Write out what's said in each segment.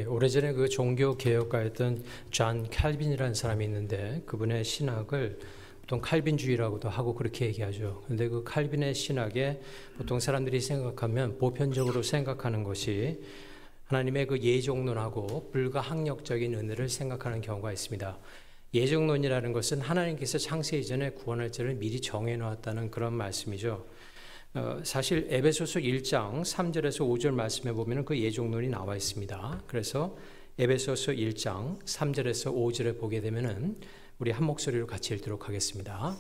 오래전에 그 종교 개혁가였던 존 칼빈이라는 사람이 있는데 그분의 신학을 보통 칼빈주의라고도 하고 그렇게 얘기하죠. 근데 그 칼빈의 신학에 보통 사람들이 생각하면 보편적으로 생각하는 것이 하나님의 그 예정론하고 불가항력적인 은혜를 생각하는 경우가 있습니다. 예정론이라는 것은 하나님께서 창세 이전에 구원할 자를 미리 정해놓았다는 그런 말씀이죠. 사실 에베소서 1장 3절에서 5절 말씀에 보면 그 예정론이 나와 있습니다. 그래서 에베소서 1장 3절에서 5절에 보게 되면은 우리 한 목소리로 같이 읽도록 하겠습니다.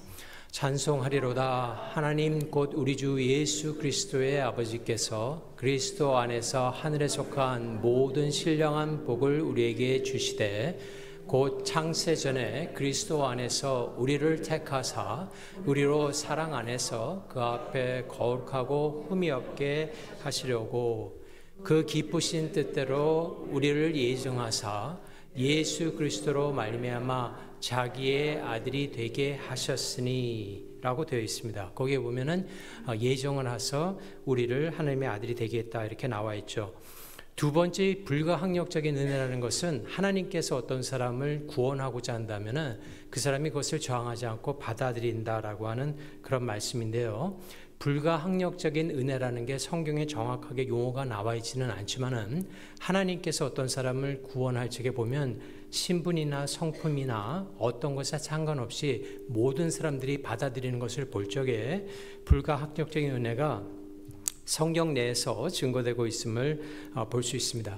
찬송하리로다. 하나님 곧 우리 주 예수 그리스도의 아버지께서 그리스도 안에서 하늘에 속한 모든 신령한 복을 우리에게 주시되 곧 창세 전에 그리스도 안에서 우리를 택하사 우리로 사랑 안에서 그 앞에 거룩하고 흠이 없게 하시려고 그 기쁘신 뜻대로 우리를 예정하사 예수 그리스도로 말미암아 자기의 아들이 되게 하셨으니 라고 되어 있습니다. 거기에 보면은 예정을 하서 우리를 하나님의 아들이 되게 했다 이렇게 나와 있죠. 두 번째 불가항력적인 은혜라는 것은 하나님께서 어떤 사람을 구원하고자 한다면은 그 사람이 그것을 저항하지 않고 받아들인다라고 하는 그런 말씀인데요. 불가항력적인 은혜라는 게 성경에 정확하게 용어가 나와 있지는 않지만은 하나님께서 어떤 사람을 구원할 적에 보면 신분이나 성품이나 어떤 것에 상관없이 모든 사람들이 받아들이는 것을 볼 적에 불가항력적인 은혜가 성경 내에서 증거되고 있음을 볼 수 있습니다.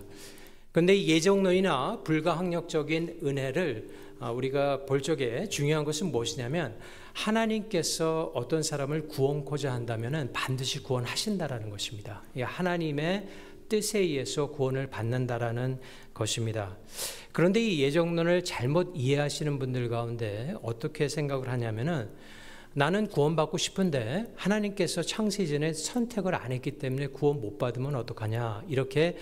그런데 이 예정론이나 불가항력적인 은혜를 우리가 볼 적에 중요한 것은 무엇이냐면 하나님께서 어떤 사람을 구원코자 한다면 반드시 구원하신다라는 것입니다. 하나님의 뜻에 의해서 구원을 받는다라는 것입니다. 그런데 이 예정론을 잘못 이해하시는 분들 가운데 어떻게 생각을 하냐면은 나는 구원받고 싶은데 하나님께서 창세 이전에 선택을 안 했기 때문에 구원 못 받으면 어떡하냐 이렇게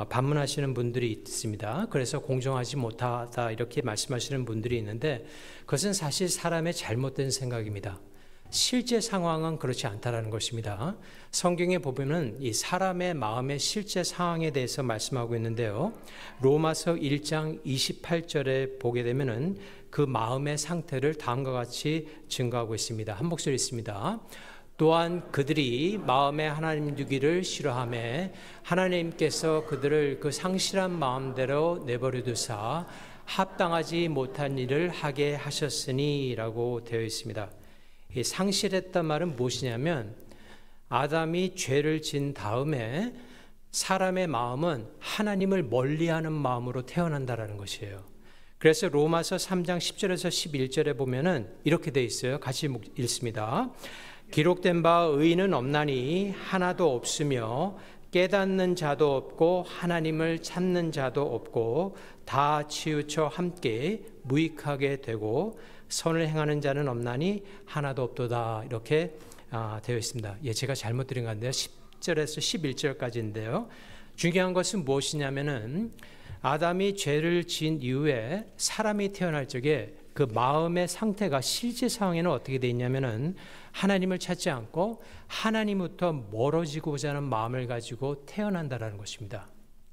반문하시는 분들이 있습니다. 그래서 공정하지 못하다 이렇게 말씀하시는 분들이 있는데 그것은 사실 사람의 잘못된 생각입니다. 실제 상황은 그렇지 않다라는 것입니다. 성경에 보면은 이 사람의 마음의 실제 상황에 대해서 말씀하고 있는데요. 로마서 1장 28절에 보게 되면은 그 마음의 상태를 다음과 같이 증거하고 있습니다. 한 목소리 있습니다. 또한 그들이 마음에 하나님 두기를 싫어하며 하나님께서 그들을 그 상실한 마음대로 내버려 두사 합당하지 못한 일을 하게 하셨으니 라고 되어 있습니다. 이 상실했단 말은 무엇이냐면 아담이 죄를 진 다음에 사람의 마음은 하나님을 멀리하는 마음으로 태어난다라는 것이에요. 그래서 로마서 3장 10절에서 11절에 보면은 이렇게 돼 있어요. 같이 읽습니다. 기록된 바 의인은 없나니 하나도 없으며 깨닫는 자도 없고 하나님을 찾는 자도 없고 다 치우쳐 함께 무익하게 되고 선을 행하는 자는 없나니 하나도 없도다 이렇게 되어 있습니다. 제가 잘못 드린 것 같은데요. 10절에서 11절까지인데요. 중요한 것은 무엇이냐면은 아담이 죄를 지은 이후에 사람이 태어날 적에 그 마음의 상태가 실제 상황에는 어떻게 되어 있냐면은 하나님을 찾지 않고 하나님부터 멀어지고자 하는 마음을 가지고 태어난다라는 것입니다.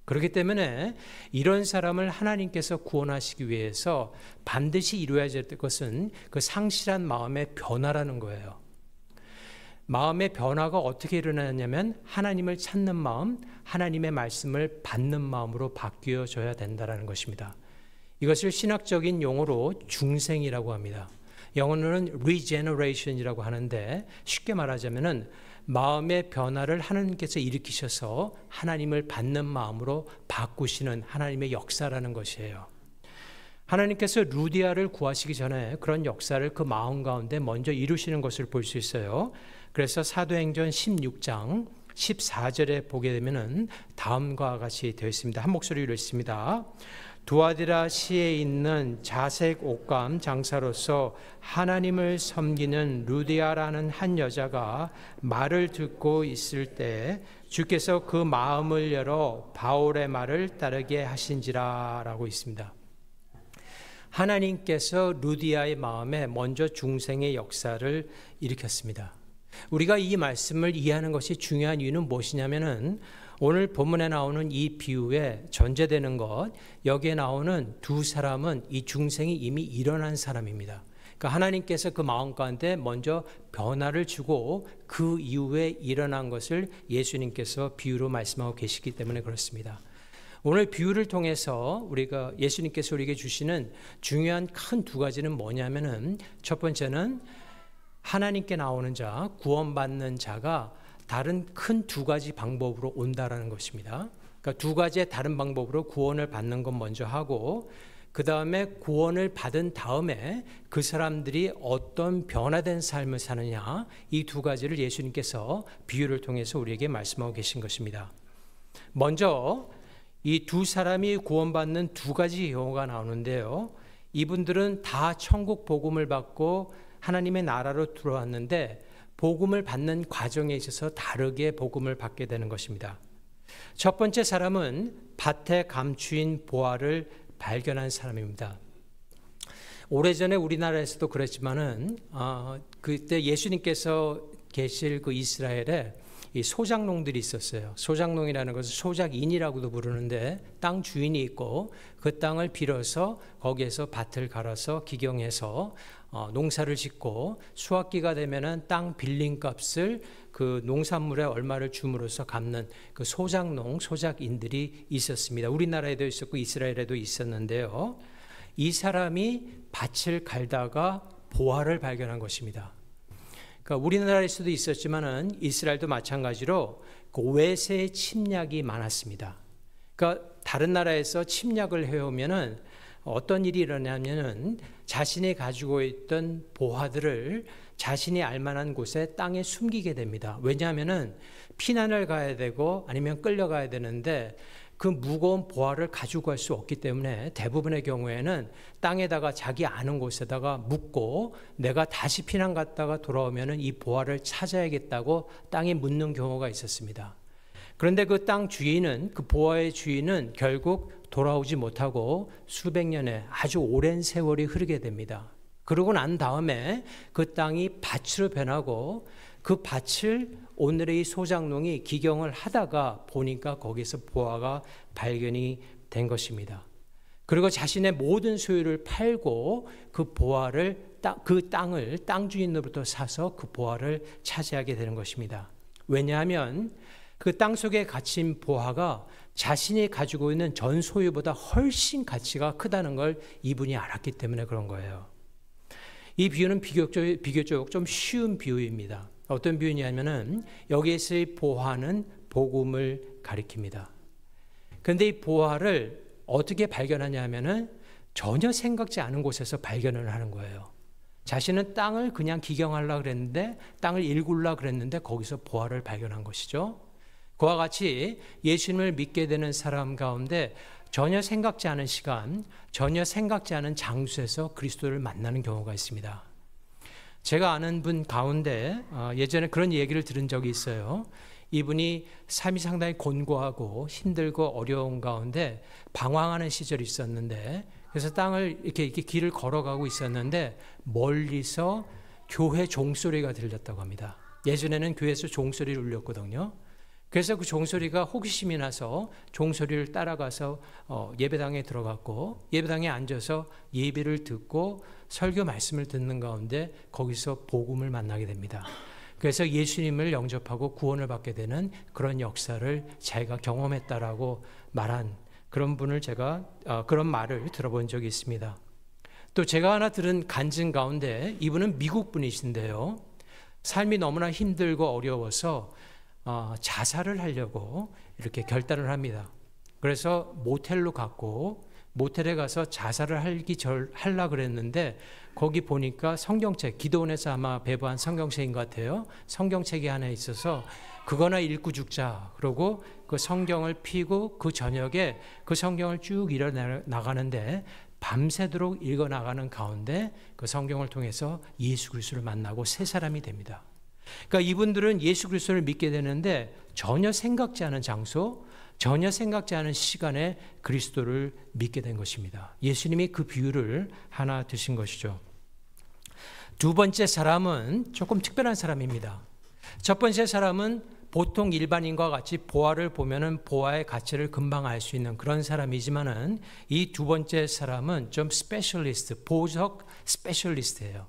그렇기 때문에 이런 사람을 하나님께서 구원하시기 위해서 반드시 이루어야 될 것은 그 상실한 마음의 변화라는 거예요. 마음의 변화가 어떻게 일어나냐면 하나님을 찾는 마음, 하나님의 말씀을 받는 마음으로 바뀌어져야 된다는 것입니다. 이것을 신학적인 용어로 중생이라고 합니다. 영어로는 regeneration이라고 하는데 쉽게 말하자면은 마음의 변화를 하나님께서 일으키셔서 하나님을 받는 마음으로 바꾸시는 하나님의 역사라는 것이에요. 하나님께서 루디아를 구하시기 전에 그런 역사를 그 마음 가운데 먼저 이루시는 것을 볼 수 있어요. 그래서 사도행전 16장 14절에 보게 되면은 다음과 같이 되어 있습니다. 한 목소리로 읽습니다. 두아디라 시에 있는 자색 옷감 장사로서 하나님을 섬기는 루디아라는 한 여자가 말을 듣고 있을 때 주께서 그 마음을 열어 바울의 말을 따르게 하신지라 라고 있습니다. 하나님께서 루디아의 마음에 먼저 중생의 역사를 일으켰습니다. 우리가 이 말씀을 이해하는 것이 중요한 이유는 무엇이냐면은 오늘 본문에 나오는 이 비유에 전제되는 것, 여기에 나오는 두 사람은 이 중생이 이미 일어난 사람입니다. 그러니까 하나님께서 그 마음 가운데 먼저 변화를 주고 그 이후에 일어난 것을 예수님께서 비유로 말씀하고 계시기 때문에 그렇습니다. 오늘 비유를 통해서 예수님께서 우리에게 주시는 중요한 큰 두 가지는 뭐냐면은 첫 번째는 하나님께 나오는 자, 구원받는 자가 다른 큰 두 가지 방법으로 온다라는 것입니다. 그러니까 두 가지의 다른 방법으로 구원을 받는 건 먼저 하고 그 다음에 구원을 받은 다음에 그 사람들이 어떤 변화된 삶을 사느냐, 이 두 가지를 예수님께서 비유를 통해서 우리에게 말씀하고 계신 것입니다. 먼저 이 두 사람이 구원받는 두 가지 경우가 나오는데요. 이분들은 다 천국 복음을 받고 하나님의 나라로 들어왔는데 복음을 받는 과정에 있어서 다르게 복음을 받게 되는 것입니다. 첫 번째 사람은 밭에 감추인 보화를 발견한 사람입니다. 오래전에 우리나라에서도 그랬지만은 그때 예수님께서 계실 그 이스라엘에 이 소작농들이 있었어요. 소작농이라는 것은 소작인이라고도 부르는데 땅 주인이 있고 그 땅을 빌어서 거기에서 밭을 갈아서 기경해서 농사를 짓고 수확기가 되면은 땅 빌린 값을 그 농산물에 얼마를 줌으로써 갚는 그 소작농, 소작인들이 있었습니다. 우리나라에도 있었고 이스라엘에도 있었는데요. 이 사람이 밭을 갈다가 보화를 발견한 것입니다. 그러니까 우리나라에서도 있었지만은 이스라엘도 마찬가지로 그 외세의 침략이 많았습니다. 그러니까 다른 나라에서 침략을 해오면은 어떤 일이 일어나냐면은 자신이 가지고 있던 보화들을 자신이 알만한 곳에 땅에 숨기게 됩니다. 왜냐하면은 피난을 가야 되고 아니면 끌려가야 되는데 그 무거운 보화를 가지고 갈 수 없기 때문에 대부분의 경우에는 땅에다가 자기 아는 곳에다가 묻고 내가 다시 피난 갔다가 돌아오면은 이 보화를 찾아야겠다고 땅에 묻는 경우가 있었습니다. 그런데 그 땅 주인은, 그 보화의 주인은 결국 돌아오지 못하고 수백 년의 아주 오랜 세월이 흐르게 됩니다. 그러고 난 다음에 그 땅이 밭으로 변하고 그 밭을 오늘의 이 소작농이 기경을 하다가 보니까 거기서 보화가 발견이 된 것입니다. 그리고 자신의 모든 소유를 팔고 그 보화를 그 땅을 땅 주인으로부터 사서 그 보화를 차지하게 되는 것입니다. 왜냐하면 그 땅 속에 갇힌 보화가 자신이 가지고 있는 전 소유보다 훨씬 가치가 크다는 걸 이분이 알았기 때문에 그런 거예요. 이 비유는 비교적 좀 쉬운 비유입니다. 어떤 비유냐면은 여기에서의 보화는 복음을 가리킵니다. 그런데 이 보화를 어떻게 발견하냐면은 전혀 생각지 않은 곳에서 발견을 하는 거예요. 자신은 땅을 그냥 기경하려고 그랬는데 땅을 일구려고 그랬는데 거기서 보화를 발견한 것이죠. 그와 같이 예수님을 믿게 되는 사람 가운데 전혀 생각지 않은 시간, 전혀 생각지 않은 장소에서 그리스도를 만나는 경우가 있습니다. 제가 아는 분 가운데 예전에 그런 얘기를 들은 적이 있어요. 이분이 삶이 상당히 곤고하고 힘들고 어려운 가운데 방황하는 시절이 있었는데 그래서 땅을 이렇게 길을 걸어가고 있었는데 멀리서 교회 종소리가 들렸다고 합니다. 예전에는 교회에서 종소리를 울렸거든요. 그래서 그 종소리가 호기심이 나서 종소리를 따라가서 예배당에 들어갔고 예배당에 앉아서 예배를 듣고 설교 말씀을 듣는 가운데 거기서 복음을 만나게 됩니다. 그래서 예수님을 영접하고 구원을 받게 되는 그런 역사를 자기가 경험했다라고 말한 그런 분을 제가 그런 말을 들어본 적이 있습니다. 또 제가 하나 들은 간증 가운데 이분은 미국 분이신데요. 삶이 너무나 힘들고 어려워서 자살을 하려고 이렇게 결단을 합니다. 그래서 모텔로 갔고 모텔에 가서 자살을 하려고 그랬는데 거기 보니까 성경책, 기도원에서 아마 배부한 성경책인 것 같아요. 성경책이 하나 있어서 그거나 읽고 죽자. 그러고 그 성경을 피고 그 저녁에 그 성경을 쭉 읽어나가는데 밤새도록 읽어나가는 가운데 그 성경을 통해서 예수 그리스도를 만나고 새 사람이 됩니다. 그러니까 이분들은 예수 그리스도를 믿게 되는데 전혀 생각지 않은 장소, 전혀 생각지 않은 시간에 그리스도를 믿게 된 것입니다. 예수님이 그 비유를 하나 드신 것이죠. 두 번째 사람은 조금 특별한 사람입니다. 첫 번째 사람은 보통 일반인과 같이 보아를 보면은 보아의 가치를 금방 알 수 있는 그런 사람이지만은 이 두 번째 사람은 좀 스페셜리스트, 보석 스페셜리스트예요.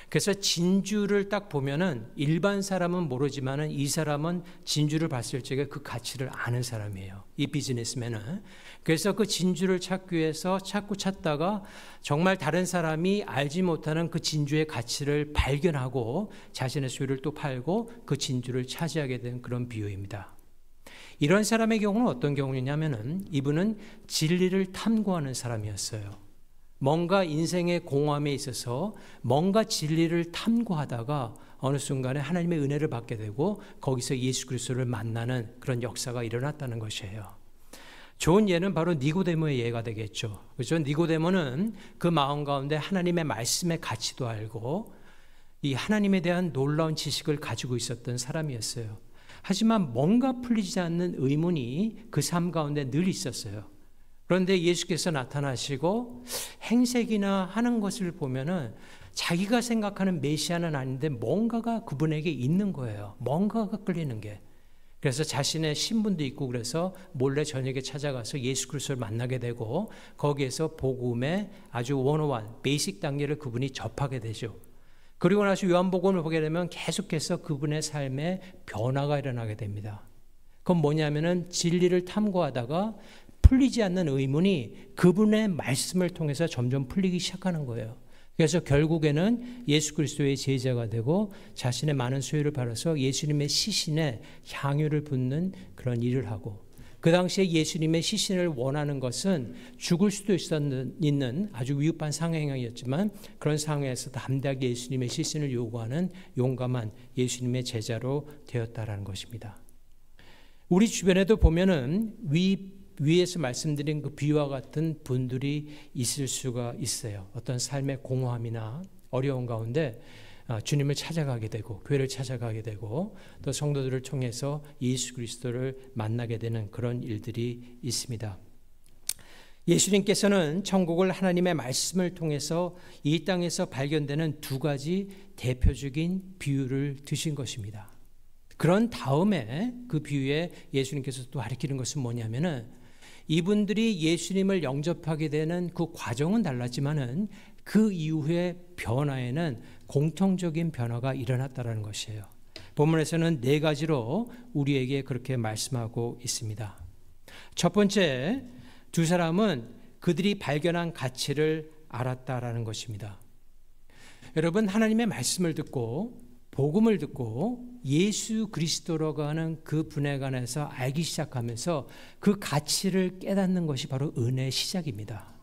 그래서 진주를 딱 보면은 일반 사람은 모르지만은 이 사람은 진주를 봤을 적에 그 가치를 아는 사람이에요. 이 비즈니스맨은. 그래서 그 진주를 찾기 위해서 찾고 찾다가 정말 다른 사람이 알지 못하는 그 진주의 가치를 발견하고 자신의 소유를 또 팔고 그 진주를 차지하게 된 그런 비유입니다. 이런 사람의 경우는 어떤 경우냐면은 이분은 진리를 탐구하는 사람이었어요. 뭔가 인생의 공허함에 있어서 뭔가 진리를 탐구하다가 어느 순간에 하나님의 은혜를 받게 되고 거기서 예수 그리스도를 만나는 그런 역사가 일어났다는 것이에요. 좋은 예는 바로 니고데모의 예가 되겠죠. 그렇죠? 니고데모는 그 마음 가운데 하나님의 말씀의 가치도 알고 이 하나님에 대한 놀라운 지식을 가지고 있었던 사람이었어요. 하지만 뭔가 풀리지 않는 의문이 그 삶 가운데 늘 있었어요. 그런데 예수께서 나타나시고 행색이나 하는 것을 보면은 자기가 생각하는 메시아는 아닌데 뭔가가 그분에게 있는 거예요. 뭔가가 끌리는 게. 그래서 자신의 신분도 있고 그래서 몰래 저녁에 찾아가서 예수 그리스도를 만나게 되고 거기에서 복음의 아주 원어원, 베이직 단계를 그분이 접하게 되죠. 그리고 나서 요한복음을 보게 되면 계속해서 그분의 삶에 변화가 일어나게 됩니다. 그건 뭐냐면은 진리를 탐구하다가 풀리지 않는 의문이 그분의 말씀을 통해서 점점 풀리기 시작하는 거예요. 그래서 결국에는 예수 그리스도의 제자가 되고 자신의 많은 소유를 팔아서 예수님의 시신에 향유를 붓는 그런 일을 하고 그 당시에 예수님의 시신을 원하는 것은 죽을 수도 있는 아주 위급한 상황이었지만 그런 상황에서 담대하게 예수님의 시신을 요구하는 용감한 예수님의 제자로 되었다라는 것입니다. 우리 주변에도 보면은 위에서 말씀드린 그 비유와 같은 분들이 있을 수가 있어요. 어떤 삶의 공허함이나 어려운 가운데 주님을 찾아가게 되고 교회를 찾아가게 되고 또 성도들을 통해서 예수 그리스도를 만나게 되는 그런 일들이 있습니다. 예수님께서는 천국을 하나님의 말씀을 통해서 이 땅에서 발견되는 두 가지 대표적인 비유를 드신 것입니다. 그런 다음에 그 비유에 예수님께서 또 가르치는 것은 뭐냐면은 이분들이 예수님을 영접하게 되는 그 과정은 달랐지만은 그 이후의 변화에는 공통적인 변화가 일어났다는 것이에요. 본문에서는 네 가지로 우리에게 그렇게 말씀하고 있습니다. 첫 번째, 두 사람은 그들이 발견한 가치를 알았다라는 것입니다. 여러분, 하나님의 말씀을 듣고 복음을 듣고 예수 그리스도라고 하는 그 분에 관해서 알기 시작하면서 그 가치를 깨닫는 것이 바로 은혜의 시작입니다.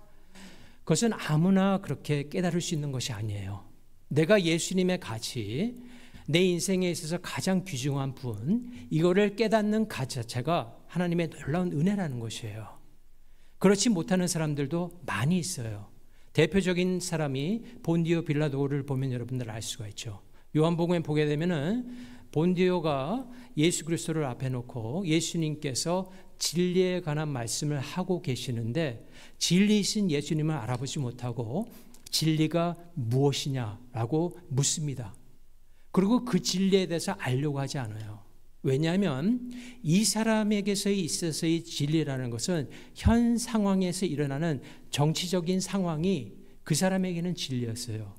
그것은 아무나 그렇게 깨달을 수 있는 것이 아니에요. 내가 예수님의 가치, 내 인생에 있어서 가장 귀중한 분, 이거를 깨닫는 가치 자체가 하나님의 놀라운 은혜라는 것이에요. 그렇지 못하는 사람들도 많이 있어요. 대표적인 사람이 본디오 빌라도를 보면 여러분들 알 수가 있죠. 요한복음에 보게 되면은 본디오가 예수 그리스도를 앞에 놓고 예수님께서 진리에 관한 말씀을 하고 계시는데 진리이신 예수님을 알아보지 못하고 진리가 무엇이냐라고 묻습니다. 그리고 그 진리에 대해서 알려고 하지 않아요. 왜냐하면 이 사람에게서 있어서의 진리라는 것은 현 상황에서 일어나는 정치적인 상황이 그 사람에게는 진리였어요.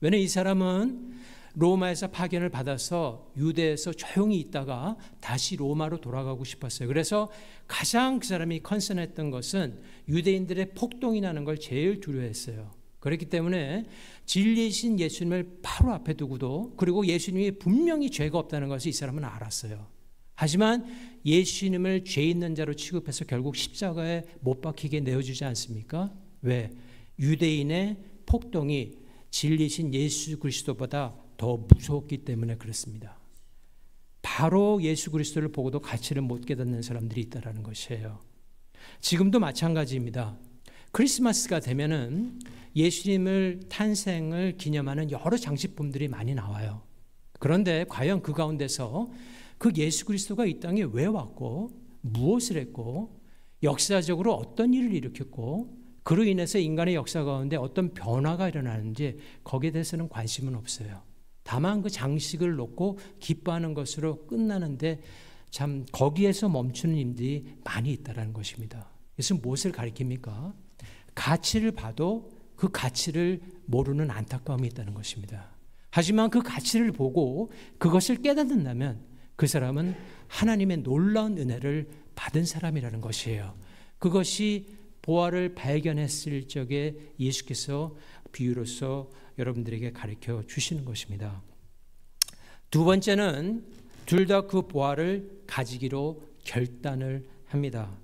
왜냐하면 이 사람은 로마에서 파견을 받아서 유대에서 조용히 있다가 다시 로마로 돌아가고 싶었어요. 그래서 가장 그 사람이 컨선했던 것은 유대인들의 폭동이 나는 걸 제일 두려워했어요. 그렇기 때문에 진리이신 예수님을 바로 앞에 두고도 그리고 예수님이 분명히 죄가 없다는 것을 이 사람은 알았어요. 하지만 예수님을 죄 있는 자로 취급해서 결국 십자가에 못 박히게 내어주지 않습니까? 왜? 유대인의 폭동이 진리이신 예수 그리스도보다 더 무서웠기 때문에 그렇습니다. 바로 예수 그리스도를 보고도 가치를 못 깨닫는 사람들이 있다는 것이에요. 지금도 마찬가지입니다. 크리스마스가 되면은 예수님을 탄생을 기념하는 여러 장식품들이 많이 나와요. 그런데 과연 그 가운데서 그 예수 그리스도가 이 땅에 왜 왔고 무엇을 했고 역사적으로 어떤 일을 일으켰고 그로 인해서 인간의 역사 가운데 어떤 변화가 일어나는지 거기에 대해서는 관심은 없어요. 다만 그 장식을 놓고 기뻐하는 것으로 끝나는데 참 거기에서 멈추는 일들이 많이 있다는 것입니다. 이것은 무엇을 가리킵니까? 가치를 봐도 그 가치를 모르는 안타까움이 있다는 것입니다. 하지만 그 가치를 보고 그것을 깨닫는다면 그 사람은 하나님의 놀라운 은혜를 받은 사람이라는 것이에요. 그것이 보화를 발견했을 적에 예수께서 비유로서 여러분들에게 가르쳐 주시는 것입니다. 두 번째는 둘 다 그 보화를 가지기로 결단을 합니다.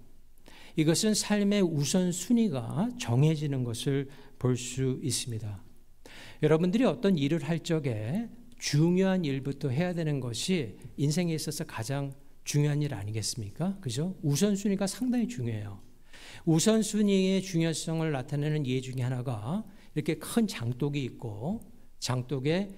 이것은 삶의 우선순위가 정해지는 것을 볼 수 있습니다. 여러분들이 어떤 일을 할 적에 중요한 일부터 해야 되는 것이 인생에 있어서 가장 중요한 일 아니겠습니까? 그죠? 우선순위가 상당히 중요해요. 우선순위의 중요성을 나타내는 예 중에 하나가 이렇게 큰 장독이 있고 장독에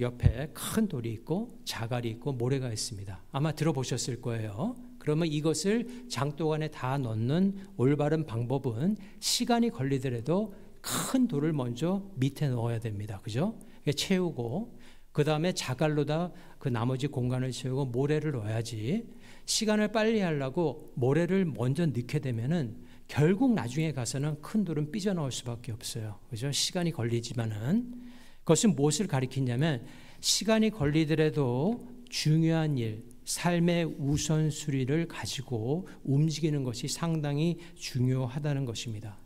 옆에 큰 돌이 있고 자갈이 있고 모래가 있습니다. 아마 들어보셨을 거예요. 그러면 이것을 장독 안에 다 넣는 올바른 방법은 시간이 걸리더라도 큰 돌을 먼저 밑에 넣어야 됩니다. 그죠? 채우고 그 다음에 자갈로다 그 나머지 공간을 채우고 모래를 넣어야지. 시간을 빨리 하려고 모래를 먼저 넣게 되면은 결국 나중에 가서는 큰 돌은 삐져나올 수밖에 없어요. 그죠? 시간이 걸리지만은 그것은 무엇을 가리키냐면 시간이 걸리더라도 중요한 일, 삶의 우선순위를 가지고 움직이는 것이 상당히 중요하다는 것입니다.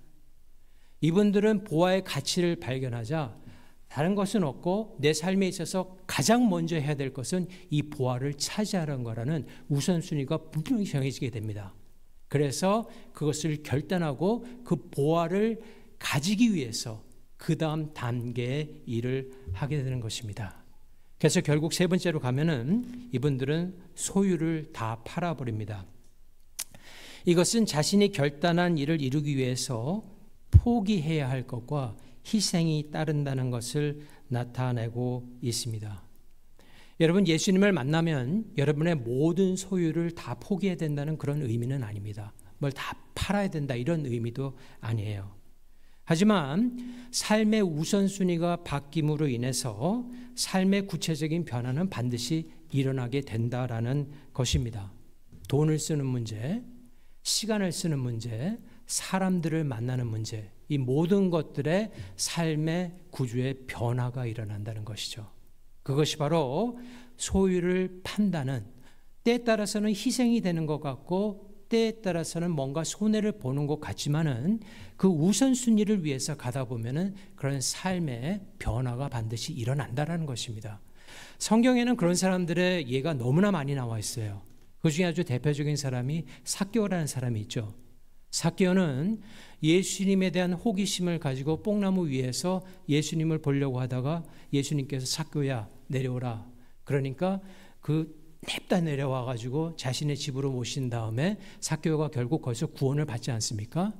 이분들은 보화의 가치를 발견하자 다른 것은 없고 내 삶에 있어서 가장 먼저 해야 될 것은 이 보화를 차지하는 거라는 우선순위가 분명히 정해지게 됩니다. 그래서 그것을 결단하고 그 보화를 가지기 위해서 그 다음 단계의 일을 하게 되는 것입니다. 그래서 결국 세 번째로 가면은 이분들은 소유를 다 팔아버립니다. 이것은 자신이 결단한 일을 이루기 위해서 포기해야 할 것과 희생이 따른다는 것을 나타내고 있습니다. 여러분, 예수님을 만나면 여러분의 모든 소유를 다 포기해야 된다는 그런 의미는 아닙니다. 뭘 다 팔아야 된다 이런 의미도 아니에요. 하지만 삶의 우선순위가 바뀜으로 인해서 삶의 구체적인 변화는 반드시 일어나게 된다라는 것입니다. 돈을 쓰는 문제, 시간을 쓰는 문제, 사람들을 만나는 문제, 이 모든 것들의 삶의 구조의 변화가 일어난다는 것이죠. 그것이 바로 소유를 판다는, 때에 따라서는 희생이 되는 것 같고 때에 따라서는 뭔가 손해를 보는 것 같지만은 그 우선순위를 위해서 가다 보면은 그런 삶의 변화가 반드시 일어난다는 것입니다. 성경에는 그런 사람들의 예가 너무나 많이 나와 있어요. 그 중에 아주 대표적인 사람이 삭개오라는 사람이 있죠. 삭개오는 예수님에 대한 호기심을 가지고 뽕나무 위에서 예수님을 보려고 하다가 예수님께서 삭개오야 내려오라. 그러니까 그 냅다 내려와 가지고 자신의 집으로 모신 다음에 삭개오가 결국 거기서 구원을 받지 않습니까?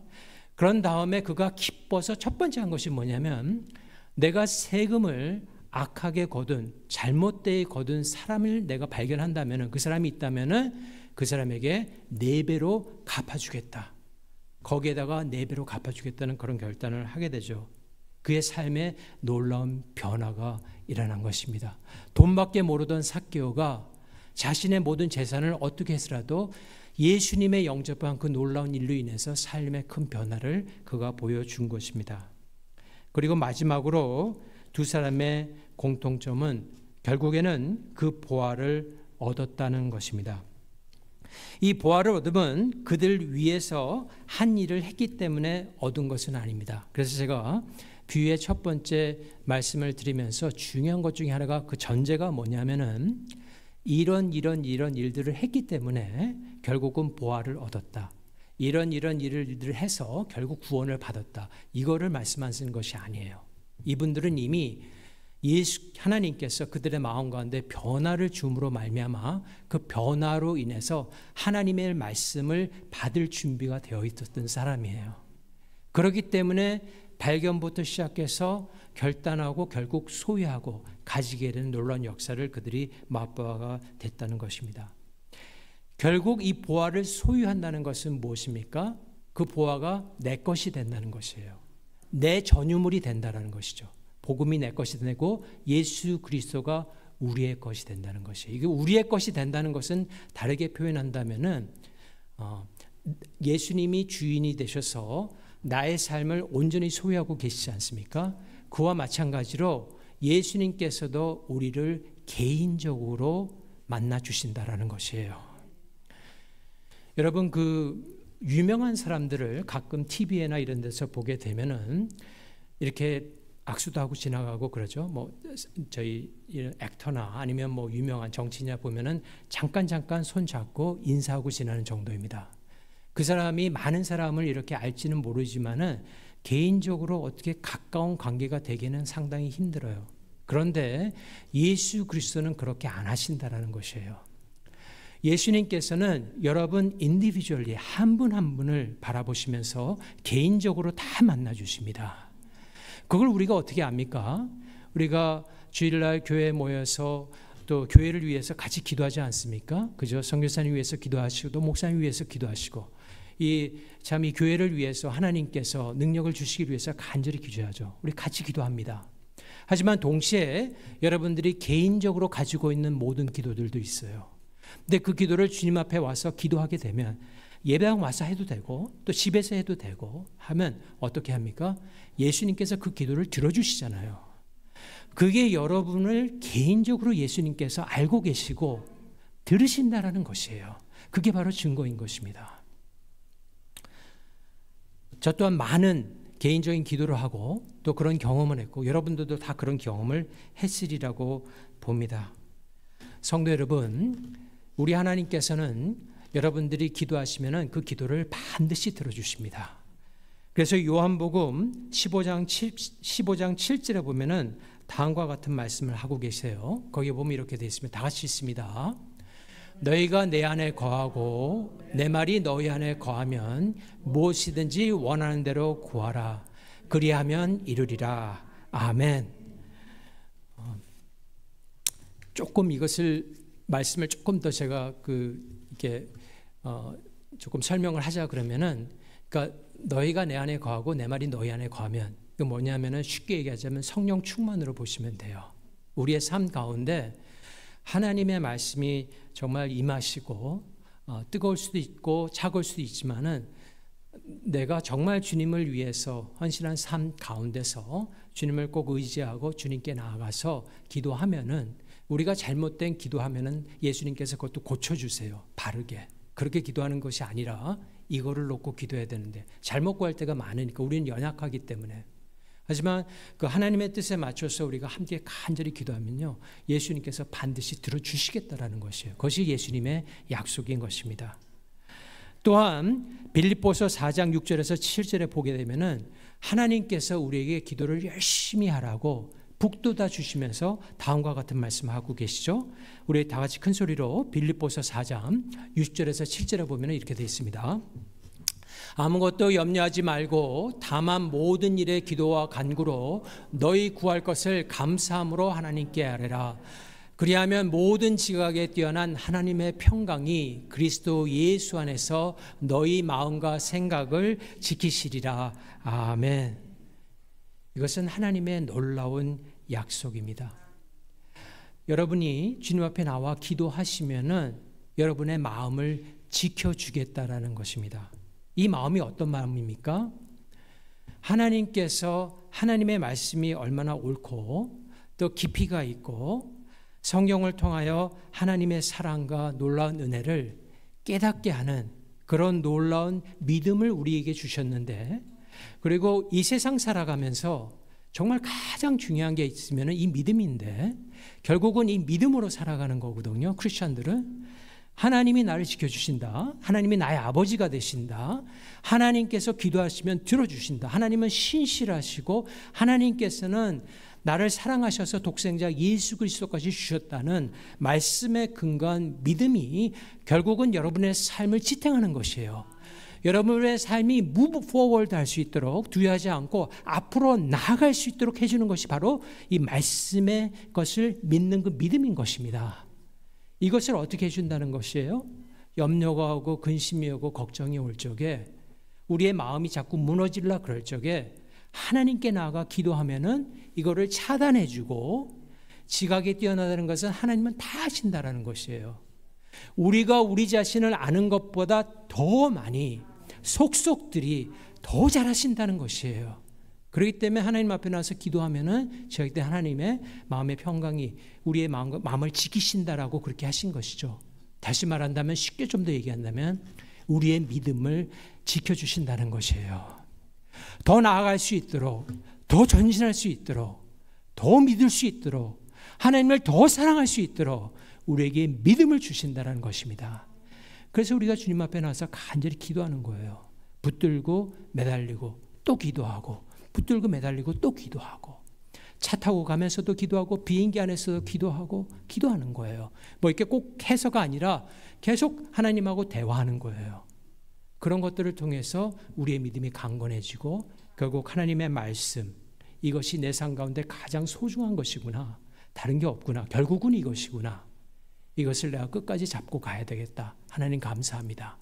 그런 다음에 그가 기뻐서 첫 번째 한 것이 뭐냐면 내가 세금을 악하게 거둔 잘못되게 거둔 사람을 내가 발견한다면 그 사람이 있다면 그 사람에게 4배로 갚아주겠다. 거기에다가 4배로 갚아주겠다는 그런 결단을 하게 되죠. 그의 삶에 놀라운 변화가 일어난 것입니다. 돈밖에 모르던 삭개오가 자신의 모든 재산을 어떻게 해서라도 예수님의 영접한 그 놀라운 일로 인해서 삶의 큰 변화를 그가 보여준 것입니다. 그리고 마지막으로 두 사람의 공통점은 결국에는 그 보화를 얻었다는 것입니다. 이 보화를 얻으면 그들 위해서 한 일을 했기 때문에 얻은 것은 아닙니다. 그래서 제가 비유의 첫 번째 말씀을 드리면서 중요한 것 중에 하나가 그 전제가 뭐냐면은 이런 일들을 했기 때문에 결국은 보화를 얻었다. 이런 일을 해서 결국 구원을 받았다. 이거를 말씀하시는 것이 아니에요. 이분들은 이미 하나님께서 그들의 마음 가운데 변화를 줌으로 말미암아 그 변화로 인해서 하나님의 말씀을 받을 준비가 되어 있었던 사람이에요. 그렇기 때문에 발견부터 시작해서 결단하고 결국 소유하고 가지게 되는 놀라운 역사를 그들이 맛보아가 됐다는 것입니다. 결국 이 보화를 소유한다는 것은 무엇입니까? 그 보화가 내 것이 된다는 것이에요. 내 전유물이 된다는 것이죠. 복음이 내 것이 되고 예수 그리스도가 우리의 것이 된다는 것이에요. 이게 우리의 것이 된다는 것은 다르게 표현한다면은 예수님이 주인이 되셔서 나의 삶을 온전히 소유하고 계시지 않습니까? 그와 마찬가지로 예수님께서도 우리를 개인적으로 만나 주신다라는 것이에요. 여러분, 그 유명한 사람들을 가끔 TV나 이런 데서 보게 되면은 이렇게 악수도 하고 지나가고 그러죠. 뭐 저희 액터나 아니면 뭐 유명한 정치인이나 보면은 잠깐 손 잡고 인사하고 지나는 정도입니다. 그 사람이 많은 사람을 이렇게 알지는 모르지만은 개인적으로 어떻게 가까운 관계가 되기는 상당히 힘들어요. 그런데 예수 그리스도는 그렇게 안 하신다라는 것이에요. 예수님께서는 여러분 인디비주얼리 한 분 한 분을 바라보시면서 개인적으로 다 만나 주십니다. 그걸 우리가 어떻게 압니까? 우리가 주일날 교회에 모여서 또 교회를 위해서 같이 기도하지 않습니까? 그죠? 선교사님 위해서 기도하시고 또 목사님 위해서 기도하시고 이 교회를 위해서 하나님께서 능력을 주시기 위해서 간절히 기도하죠. 우리 같이 기도합니다. 하지만 동시에 여러분들이 개인적으로 가지고 있는 모든 기도들도 있어요. 근데 그 기도를 주님 앞에 와서 기도하게 되면 예배당 와서 해도 되고 또 집에서 해도 되고 하면 어떻게 합니까? 예수님께서 그 기도를 들어주시잖아요. 그게 여러분을 개인적으로 예수님께서 알고 계시고 들으신다라는 것이에요. 그게 바로 증거인 것입니다. 저 또한 많은 개인적인 기도를 하고 또 그런 경험을 했고 여러분들도 다 그런 경험을 했으리라고 봅니다. 성도 여러분, 우리 하나님께서는 여러분들이 기도하시면 그 기도를 반드시 들어주십니다. 그래서 요한복음 15장 7절에 보면은 다음과 같은 말씀을 하고 계세요. 거기에 보면 이렇게 되어 있습니다. 다 같이 읽습니다. 너희가 내 안에 거하고 내 말이 너희 안에 거하면 무엇이든지 원하는 대로 구하라. 그리하면 이루리라. 아멘. 조금 말씀을 조금 더 제가 이렇게 조금 설명을 하자 그러면은, 그러니까 너희가 내 안에 거하고 내 말이 너희 안에 거하면, 그 뭐냐면은 쉽게 얘기하자면 성령 충만으로 보시면 돼요. 우리의 삶 가운데 하나님의 말씀이 정말 임하시고 뜨거울 수도 있고 차가울 수도 있지만은 내가 정말 주님을 위해서 헌신한 삶 가운데서 주님을 꼭 의지하고 주님께 나아가서 기도하면은, 우리가 잘못된 기도하면은 예수님께서 그것도 고쳐주세요. 바르게. 그렇게 기도하는 것이 아니라 이거를 놓고 기도해야 되는데 잘못 구할 때가 많으니까 우리는 연약하기 때문에. 하지만 그 하나님의 뜻에 맞춰서 우리가 함께 간절히 기도하면요, 예수님께서 반드시 들어주시겠다라는 것이에요. 그것이 예수님의 약속인 것입니다. 또한 빌립보서 4장 6절에서 7절에 보게 되면은 하나님께서 우리에게 기도를 열심히 하라고 북돋아 주시면서 다음과 같은 말씀하고 계시죠. 우리 다 같이 큰 소리로 빌립보서 4장 6절에서 7절에 보면 이렇게 되어 있습니다. 아무것도 염려하지 말고 다만 모든 일에 기도와 간구로 너희 구할 것을 감사함으로 하나님께 아뢰라. 그리하면 모든 지각에 뛰어난 하나님의 평강이 그리스도 예수 안에서 너희 마음과 생각을 지키시리라. 아멘. 이것은 하나님의 놀라운 약속입니다. 여러분이 주님 앞에 나와 기도하시면은 여러분의 마음을 지켜주겠다라는 것입니다. 이 마음이 어떤 마음입니까? 하나님께서 하나님의 말씀이 얼마나 옳고 또 깊이가 있고 성경을 통하여 하나님의 사랑과 놀라운 은혜를 깨닫게 하는 그런 놀라운 믿음을 우리에게 주셨는데, 그리고 이 세상 살아가면서 정말 가장 중요한 게 있으면 이 믿음인데, 결국은 이 믿음으로 살아가는 거거든요. 크리스천들은 하나님이 나를 지켜주신다, 하나님이 나의 아버지가 되신다, 하나님께서 기도하시면 들어주신다, 하나님은 신실하시고 하나님께서는 나를 사랑하셔서 독생자 예수 그리스도까지 주셨다는 말씀에 근거한 믿음이 결국은 여러분의 삶을 지탱하는 것이에요. 여러분의 삶이 move forward 할 수 있도록, 두려워하지 않고 앞으로 나아갈 수 있도록 해주는 것이 바로 이 말씀의 것을 믿는 그 믿음인 것입니다. 이것을 어떻게 해준다는 것이에요? 염려가 오고 근심이 오고 걱정이 올 적에, 우리의 마음이 자꾸 무너지려 그럴 적에 하나님께 나아가 기도하면은 이거를 차단해주고 지각에 뛰어나다는 것은 하나님은 다 아신다라는 것이에요. 우리가 우리 자신을 아는 것보다 더 많이 속속들이 더 잘하신다는 것이에요. 그렇기 때문에 하나님 앞에 나와서 기도하면은 절대 하나님의 마음의 평강이 우리의 마음을 지키신다라고 그렇게 하신 것이죠. 다시 말한다면 쉽게 좀 더 얘기한다면 우리의 믿음을 지켜주신다는 것이에요. 더 나아갈 수 있도록, 더 전진할 수 있도록, 더 믿을 수 있도록, 하나님을 더 사랑할 수 있도록 우리에게 믿음을 주신다는 것입니다. 그래서 우리가 주님 앞에 나와서 간절히 기도하는 거예요. 붙들고 매달리고 또 기도하고, 붙들고 매달리고 또 기도하고, 차 타고 가면서도 기도하고, 비행기 안에서도 기도하고, 기도하는 거예요. 뭐 이렇게 꼭 해서가 아니라 계속 하나님하고 대화하는 거예요. 그런 것들을 통해서 우리의 믿음이 강건해지고 결국 하나님의 말씀, 이것이 내 삶 가운데 가장 소중한 것이구나, 다른 게 없구나, 결국은 이것이구나, 이것을 내가 끝까지 잡고 가야 되겠다, 하나님 감사합니다,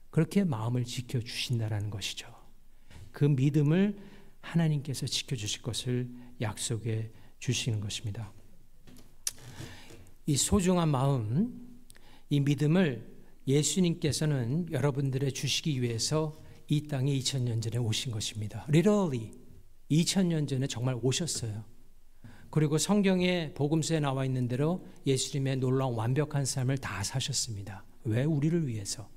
그렇게 마음을 지켜주신다는 것이죠. 그 믿음을 하나님께서 지켜주실 것을 약속해 주시는 것입니다. 이 소중한 마음, 이 믿음을 예수님께서는 여러분들의 주시기 위해서 이 땅에 2000년 전에 오신 것입니다. Literally 2000년 전에 정말 오셨어요. 그리고 성경에 복음서에 나와 있는 대로 예수님의 놀라운 완벽한 삶을 다 사셨습니다. 왜? 우리를 위해서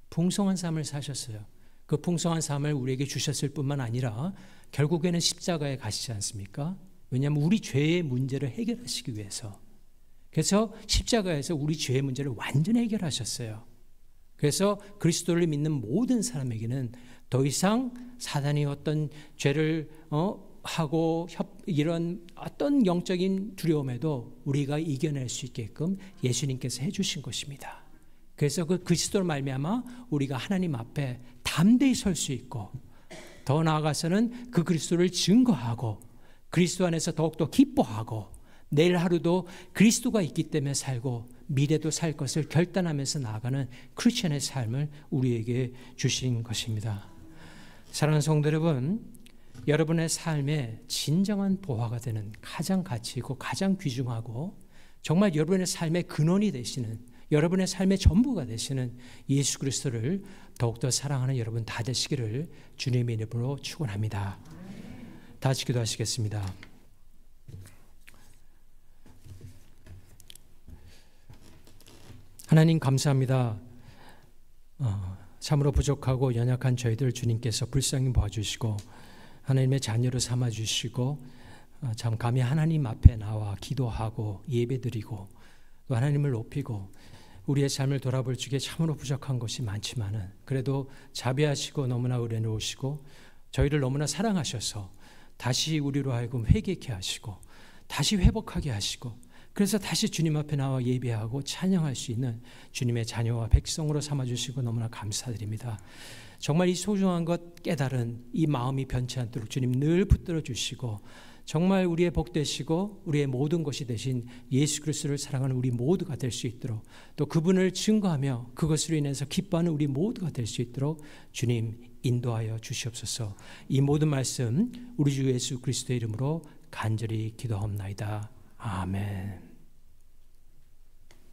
풍성한 삶을 사셨어요. 그 풍성한 삶을 우리에게 주셨을 뿐만 아니라 결국에는 십자가에 가시지 않습니까? 왜냐하면 우리 죄의 문제를 해결하시기 위해서. 그래서 십자가에서 우리 죄의 문제를 완전히 해결하셨어요. 그래서 그리스도를 믿는 모든 사람에게는 더 이상 사단이 어떤 죄를 하고 이런 어떤 영적인 두려움에도 우리가 이겨낼 수 있게끔 예수님께서 해주신 것입니다. 그래서 그 그리스도로 말미암아 우리가 하나님 앞에 담대히 설 수 있고, 더 나아가서는 그 그리스도를 증거하고 그리스도 안에서 더욱더 기뻐하고 내일 하루도 그리스도가 있기 때문에 살고 미래도 살 것을 결단하면서 나아가는 크리스천의 삶을 우리에게 주신 것입니다. 사랑하는 성도 여러분, 여러분의 삶에 진정한 보화가 되는 가장 가치 있고 가장 귀중하고 정말 여러분의 삶의 근원이 되시는, 여러분의 삶의 전부가 되시는 예수 그리스도를 더욱더 사랑하는 여러분 다 되시기를 주님의 이름으로 축원합니다. 다 같이 기도하시겠습니다. 하나님 감사합니다. 참으로 부족하고 연약한 저희들 주님께서 불쌍히 봐주시고 하나님의 자녀로 삼아주시고 참 감히 하나님 앞에 나와 기도하고 예배드리고 또 하나님을 높이고 우리의 삶을 돌아볼 적에 참으로 부족한 것이 많지만은 그래도 자비하시고 너무나 은혜로우시고 저희를 너무나 사랑하셔서 다시 우리로 하여금 회개케 하시고 다시 회복하게 하시고 그래서 다시 주님 앞에 나와 예배하고 찬양할 수 있는 주님의 자녀와 백성으로 삼아주시고 너무나 감사드립니다. 정말 이 소중한 것 깨달은 이 마음이 변치 않도록 주님 늘 붙들어 주시고 정말 우리의 복 되시고 우리의 모든 것이 되신 예수 그리스도를 사랑하는 우리 모두가 될 수 있도록 또 그분을 증거하며 그것으로 인해서 기뻐하는 우리 모두가 될 수 있도록 주님 인도하여 주시옵소서. 이 모든 말씀 우리 주 예수 그리스도의 이름으로 간절히 기도하옵나이다. 아멘.